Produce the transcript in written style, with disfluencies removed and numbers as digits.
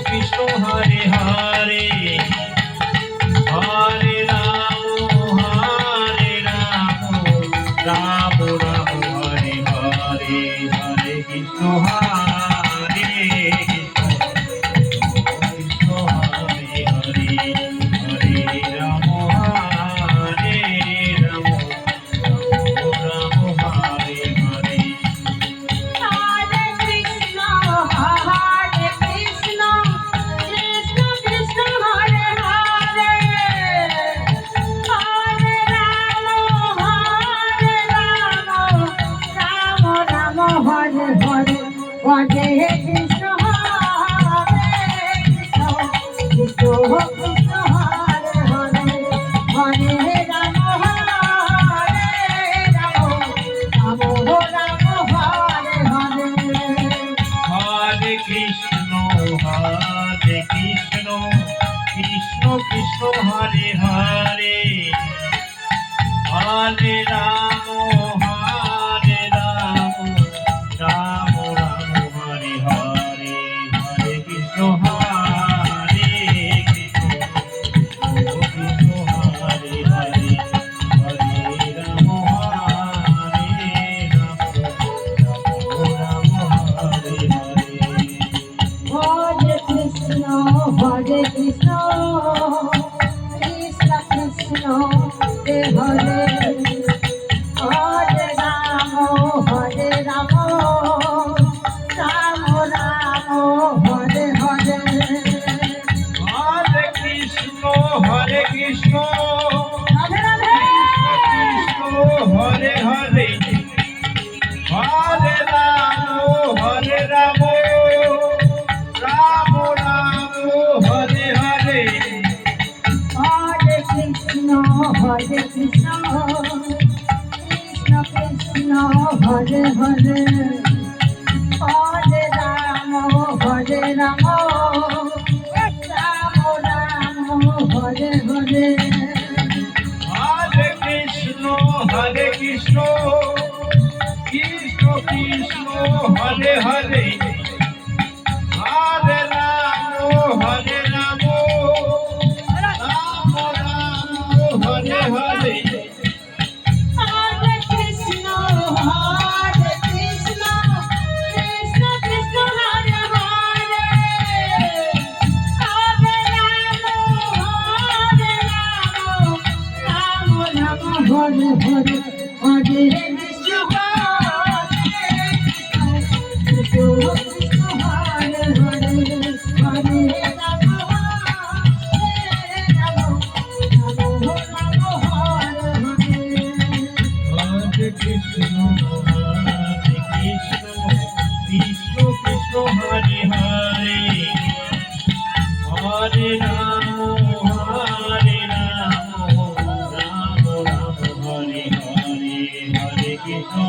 Krishna Hare Hare Hare Ram Ram Ram Hare Hare Hare Krishna Hare Krishna Hare Hare Hare Ram Ram Hare Hare Hare Krishna, Hare Krishna, Krishna Krishna, Hare Hare, Hare Rama, Hare Rama, Rama Rama, Hare Hare. Hare Krishna, Krishna Krishna, Hare Hare, Hare Rama, Hare Rama, Rama Rama, Hare Hare, Hare Krishna, Hare Krishna, Hare Hare, Hare Rama, Hare Rama, Rama Hare Hare. Hare Krishna, Hare Krishna, Krishna Krishna, Hare Hare, Hare Rama, Hare Rama, Rama Rama, Hare Hare. Hare Krishna, Hare Krishna, Radhe Radhe. Hare Hare, Hare Rama, Hare Rama, Rama Rama, Hare Hare. Hare Krishna, Hare Krishna, Krishna Krishna, Hare Hare, Hare Rama, Hare Rama, Rama Rama, Hare Hare. Hare Krishna, Hare Krishna, Krishna Krishna, Hare Hare, Hare Rama, Hare Rama, Rama Rama, Hare Hare. Hare Krishna, Hare Krishna, Krishna Krishna, Hare Hare, Hare Rama, Hare Rama, Rama Rama, Hare Hare, Hare Krishna, Krishna Krishna, Hare Hare, Hare Rama, Hare Rama, Rama Rama, Hare Hare. Hare Krishna, Krishna Krishna, Hare Hare, Hare Rama, Hare Rama, Rama Rama, Hare Hare, Hare Krishna,